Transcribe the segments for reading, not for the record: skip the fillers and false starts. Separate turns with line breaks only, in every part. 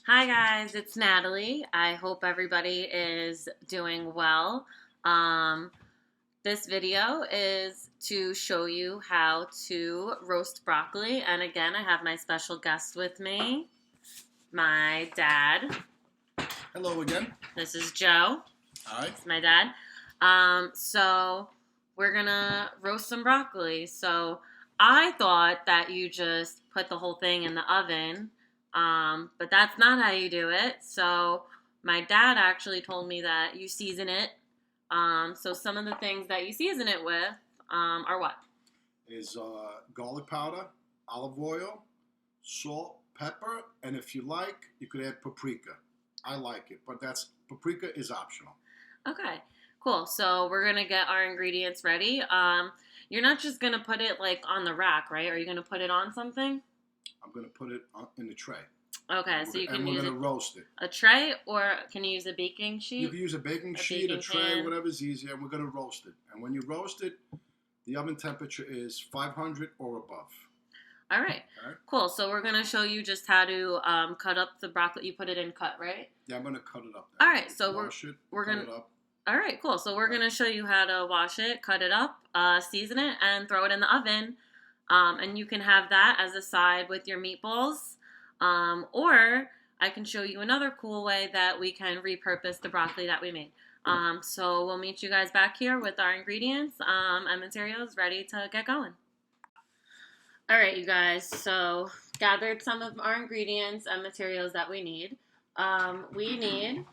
Hi guys, it's Natalie. I hope everybody is doing well. Um, this video is to show you how to roast broccoli. And again, I have my special guest with me, my dad.
Hello again.
This is Joe.
Hi.
It's my dad. So we're gonna roast some broccoli. So I thought that you just put the whole thing in the oven. But that's not how you do it. So my dad actually told me that you season it. So some of the things that you season it with are what?
Is garlic powder, olive oil, salt, pepper, and if you like, you could add paprika. I like it, but paprika is optional.
Okay, cool. So we're gonna get our ingredients ready. You're not just gonna put it like on the rack, right? Are you gonna put it on something?
I'm gonna put it in the tray.
Okay, so you can use
we're gonna roast it.
A tray, or can you use a baking sheet?
You can use a baking sheet, a tray,
pan.
whatever's easier. And we're gonna roast it. And when you roast it, the oven temperature is 500 or above.
All right. Cool. So we're gonna show you just how to cut up the broccoli. You put it in cut, right?
Yeah, I'm gonna cut it up.
All right. So
we're gonna cut it up.
All right. Cool. So we're gonna show you how to wash it, cut it up, season it, and throw it in the oven. And you can have that as a side with your meatballs. Or I can show you another cool way that we can repurpose the broccoli that we made. So we'll meet you guys back here with our ingredients and materials ready to get going. All right, you guys. So gathered some of our ingredients and materials that we need. We need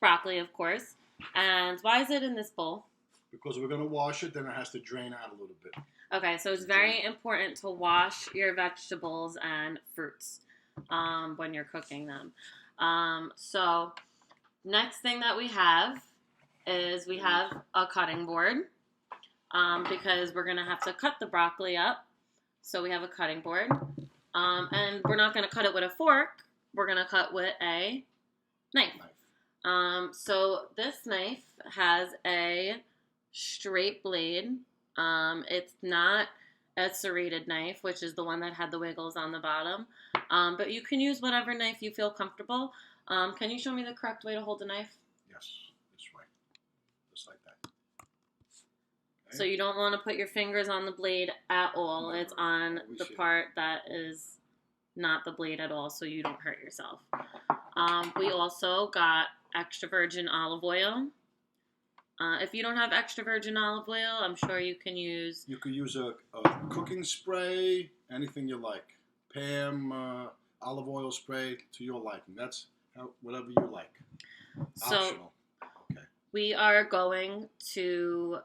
broccoli, of course. And why is it in this bowl?
Because we're going to wash it, then it has to drain out a little bit.
Okay, so it's very important to wash your vegetables and fruits when you're cooking them. So next thing that we have is we have a cutting board because we're going to have to cut the broccoli up. So we have a cutting board. And we're not going to cut it with a fork. We're going to cut with a knife. So this knife has a straight blade. It's not a serrated knife, which is the one that had the wiggles on the bottom. But you can use whatever knife you feel comfortable. Can you show me the correct way to hold the knife?
Yes, this way. Just like that. Okay.
So you don't want to put your fingers on the blade at all.
No,
it's on the part that is not the blade at all, so you don't hurt yourself. We also got extra virgin olive oil. If you don't have extra virgin olive oil, I'm sure you can use...
You could use a cooking spray, anything you like. Pam, olive oil spray to your liking. That's whatever you like.
So,
optional. Okay.
We are going to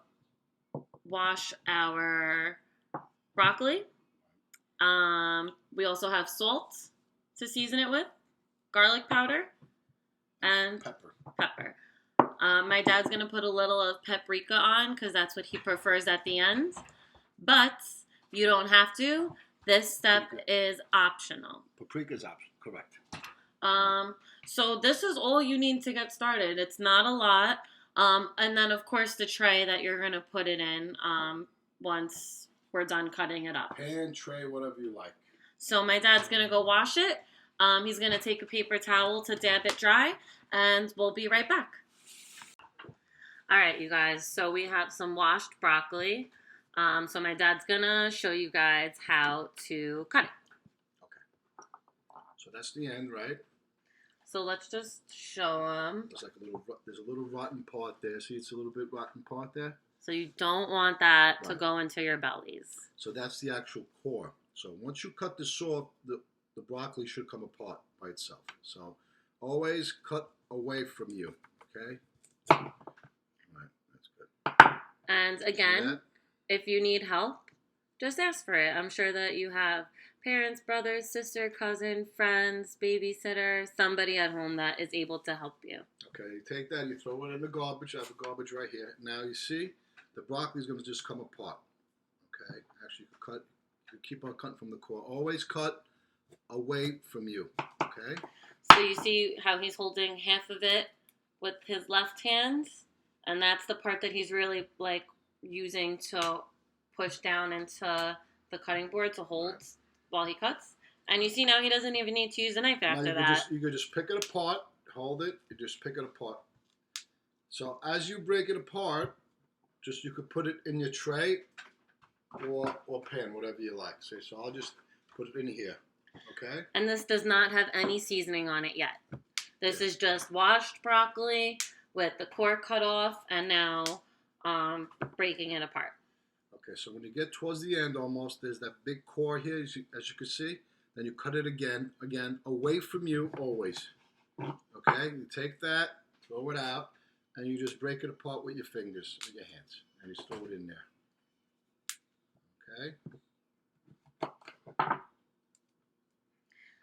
wash our broccoli. We also have salt to season it with, garlic powder, and pepper. My dad's going to put a little of paprika on because that's what he prefers at the end. But you don't have to. This step is optional.
Paprika is optional, correct.
So this is all you need to get started. It's not a lot. And then, of course, the tray that you're going to put it in once we're done cutting it up.
Pan, tray, whatever you like.
So my dad's going to go wash it. He's going to take a paper towel to dab it dry. And we'll be right back. All right, you guys, so we have some washed broccoli. So my dad's going to show you guys how to cut it.
Okay. So that's the end, right?
So let's just show them.
There's a little rotten part there. See, it's a little bit rotten part there?
So you don't want that to go into your bellies.
So that's the actual core. So once you cut this off, the broccoli should come apart by itself. So always cut away from you, okay?
And again, if you need help, just ask for it. I'm sure that you have parents, brothers, sister, cousin, friends, babysitter, somebody at home that is able to help you.
Okay, you take that, you throw it in the garbage. I have the garbage right here. Now you see, the broccoli is going to just come apart. Okay, actually you keep on cutting from the core. Always cut away from you, okay?
So you see how he's holding half of it with his left hand? And that's the part that he's really like using to push down into the cutting board to hold while he cuts. And you see now he doesn't even need to use a knife
Now
after
you could
that.
you could just pick it apart, hold it, you just pick it apart. So as you break it apart, just you could put it in your tray or pan, whatever you like. So I'll just put it in here. Okay?
And this does not have any seasoning on it yet. This is just washed broccoli with the core cut off and now breaking it apart.
Okay, so when you get towards the end almost, there's that big core here, as you can see. Then you cut it again, away from you always. Okay, you take that, throw it out, and you just break it apart with your fingers, with your hands, and you just throw it in there. Okay.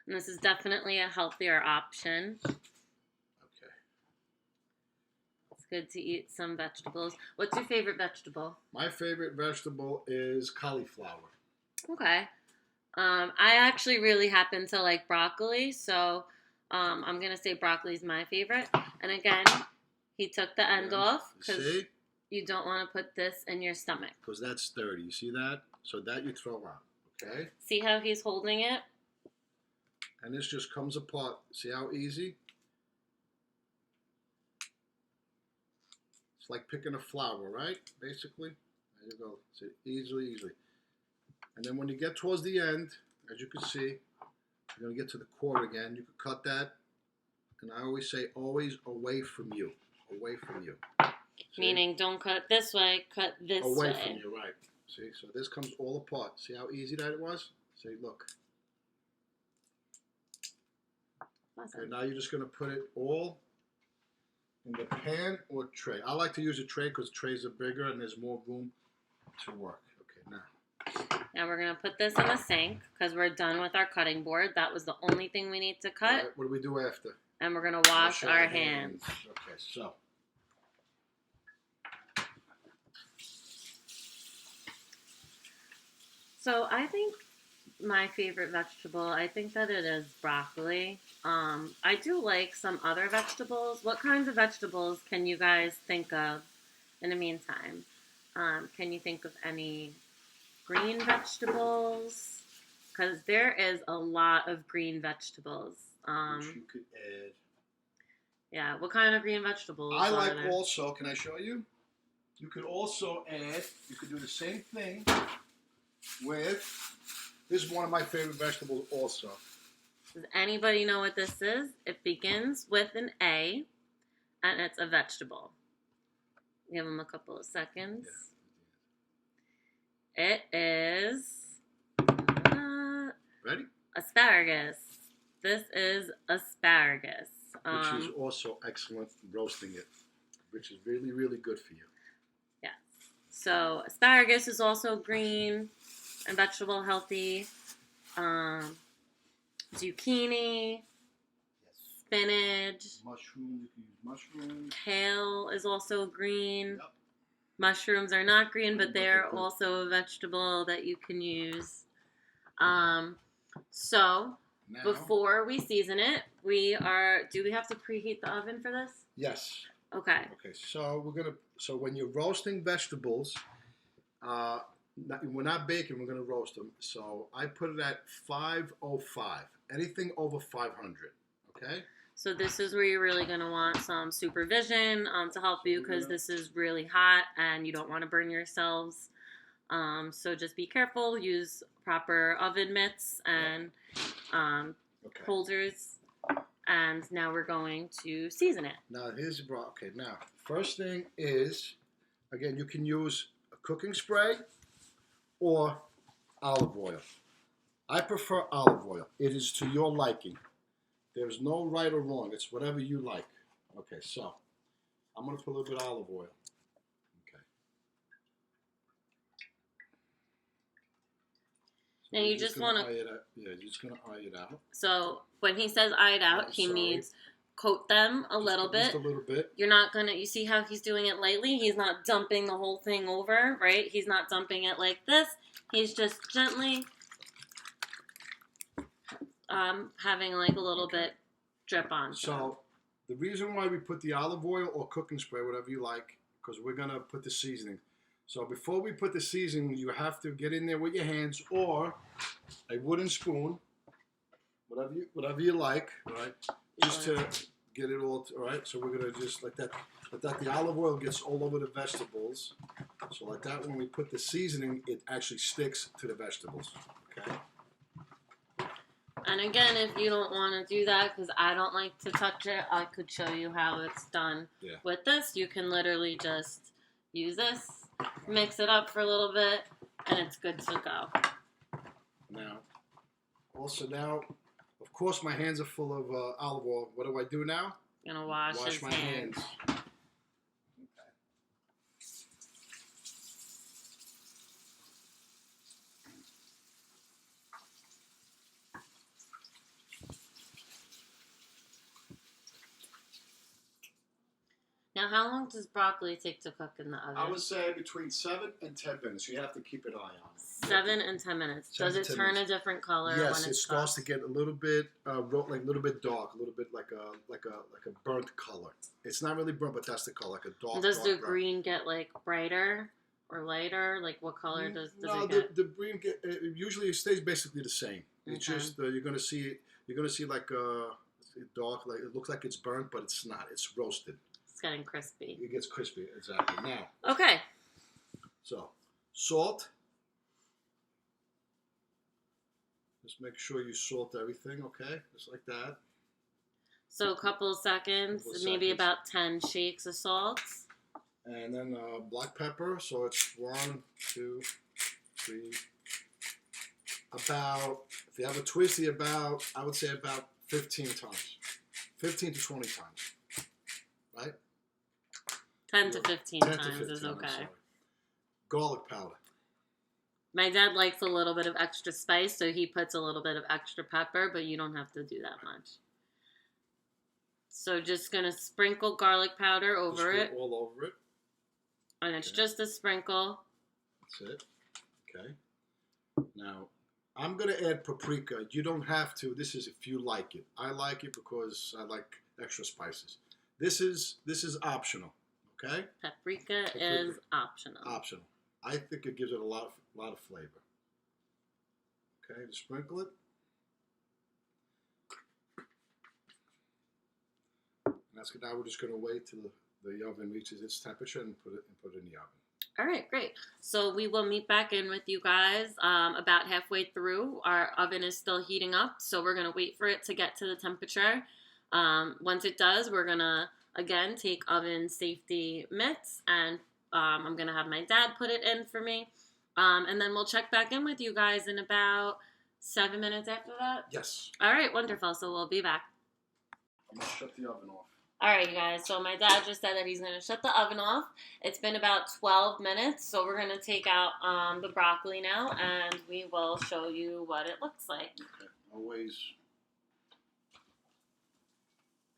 And this is definitely a healthier option.
Okay.
It's good to eat some vegetables. What's your favorite vegetable?
My favorite vegetable is cauliflower.
Okay. I actually really happen to like broccoli, so I'm going to say broccoli is my favorite. And again, he took the end off because you don't want to put this in your stomach.
Because that's sturdy. You see that? So that you throw out. Okay?
See how he's holding it?
And this just comes apart. See how easy? It's like picking a flower, right? Basically. There you go. See, easily. And then when you get towards the end, as you can see, you're going to get to the core again. You can cut that. And I always say, always away from you. Away from you. See?
Meaning don't cut this way, cut this way.
Away from you, right. See, so this comes all apart. See how easy that it was? See, look.
Awesome.
Okay, now you're just going to put it all in the pan or tray. I like to use a tray because trays are bigger and there's more room to work. Okay, now.
Now we're going to put this in the sink because we're done with our cutting board. That was the only thing we need to cut.
Right, what do we do after?
And we're going to wash our hands.
Okay, so.
So I think my favorite vegetable, I think that it is broccoli. I do like some other vegetables. What kinds of vegetables can you guys think of in the meantime? Can you think of any green vegetables? Because there is a lot of green vegetables.
Which you could add.
Yeah, what kind of green vegetables
I like
there?
also, can I show you? You could also add, you could do the same thing with, this is one of my favorite vegetables also.
Does anybody know what this is? It begins with an A, and it's a vegetable. Give them a couple of seconds. Yeah. It is
Ready?
asparagus. This is asparagus.
Which is also excellent roasting it, which is really, really good for you.
Yeah. So asparagus is also green and vegetable healthy. Zucchini, spinach,
Mushrooms, you can use mushrooms.
kale is also green.
Yep.
Mushrooms are not green, but they're also a vegetable that you can use. So
Now,
before we season it, do we have to preheat the oven for this?
yes.
Okay.
Okay, so so when you're roasting vegetables, we're not baking, we're gonna roast them. So I put it at 505. Anything over 500. Okay.
So this is where you're really going to want some supervision to help you because this is really hot and you don't want to burn yourselves. So just be careful. Use proper oven mitts and holders. And now we're going to season it.
Now here's the okay. Now first thing is, again, you can use a cooking spray or olive oil. I prefer olive oil. It is to your liking. There's no right or wrong. It's whatever you like. Okay, so I'm going to put a little bit of olive oil. Okay.
Now you just want to...
Yeah, you're just going to eye it out.
So when he says eye it out, he means coat them a little bit.
Just a little bit.
You're not going to... You see how he's doing it lightly? He's not dumping the whole thing over, right? He's not dumping it like this. He's just gently... having like a little bit drip on.
So the reason why we put the olive oil or cooking spray, whatever you like, because we're going to put the seasoning. So before we put the seasoning, you have to get in there with your hands or a wooden spoon whatever you like, right? Just to get it all, all right? So we're going to just like that, the olive oil gets all over the vegetables. So like that, when we put the seasoning, it actually sticks to the vegetables, okay?
And again, if you don't want to do that, because I don't like to touch it, I could show you how it's done.
Yeah.
With this. You can literally just use this, mix it up for a little bit, and it's good to go.
Now, of course, my hands are full of olive oil. What do I do now?
Gonna wash
my hands.
Now, how long does broccoli take to cook in the oven?
I would say between 7 and 10 minutes. You have to keep an eye on it.
7 and 10 minutes. Does it turn a different color?
Yes,
when
it starts to get a little bit like a little bit dark, a little bit like a burnt color. It's not really burnt, but that's the color, like a dark.
Does the
brown.
green get like brighter or lighter? Like what color does it get?
The green usually it stays basically the same. It's just you're gonna see like dark, like it looks like it's burnt, but it's not. It's roasted.
It's getting crispy.
It gets crispy, exactly. Now.
Okay.
So, salt. Just make sure you salt everything, okay? Just like that.
So a couple of seconds, maybe about 10 shakes of salt.
And then black pepper. So it's 1, 2, 3. About, if you have a twisty, I would say about 15 times. 15 to 20 times. Right?
10 to 15 times is okay.
Garlic powder.
My dad likes a little bit of extra spice, so he puts a little bit of extra pepper, but you don't have to do that much. So just going to sprinkle garlic powder over it.
All over it.
And it's just a sprinkle.
That's it. Okay. Now, I'm going to add paprika. You don't have to. This is if you like it. I like it because I like extra spices. This is optional. Okay?
Paprika is optional.
Optional. I think it gives it a lot of flavor. Okay, just sprinkle it. And that's good. Now we're just going to wait till the oven reaches its temperature and put it in the oven.
All right, great. So we will meet back in with you guys about halfway through. Our oven is still heating up, so we're going to wait for it to get to the temperature. Once it does, we're going to, again, take oven safety mitts, and I'm going to have my dad put it in for me. And then we'll check back in with you guys in about 7 minutes after that.
Yes.
All right, wonderful. So we'll be back.
I'm going to shut the oven off.
All right, you guys. So my dad just said that he's going to shut the oven off. It's been about 12 minutes. So we're going to take out the broccoli now, and we will show you what it looks like.
Okay. Always.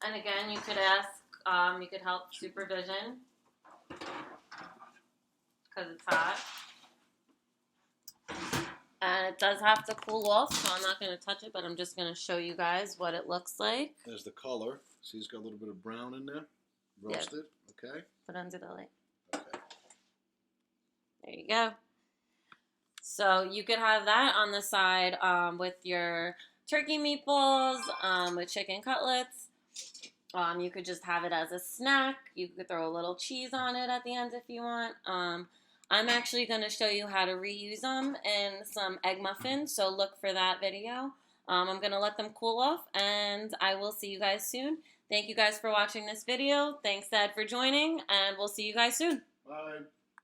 And again, you could ask, you could help supervision because it's hot. And it does have to cool off, so I'm not going to touch it, but I'm just going to show you guys what it looks like.
There's the color. See, it's got a little bit of brown in there. Roasted. Yeah. Okay.
Put under the light.
Okay.
There you go. So you could have that on the side with your turkey meatballs, with chicken cutlets. You could just have it as a snack. You could throw a little cheese on it at the end if you want. I'm actually going to show you how to reuse them in some egg muffins, so look for that video. I'm going to let them cool off, and I will see you guys soon. Thank you guys for watching this video. Thanks, Dad, for joining, and we'll see you guys soon.
Bye.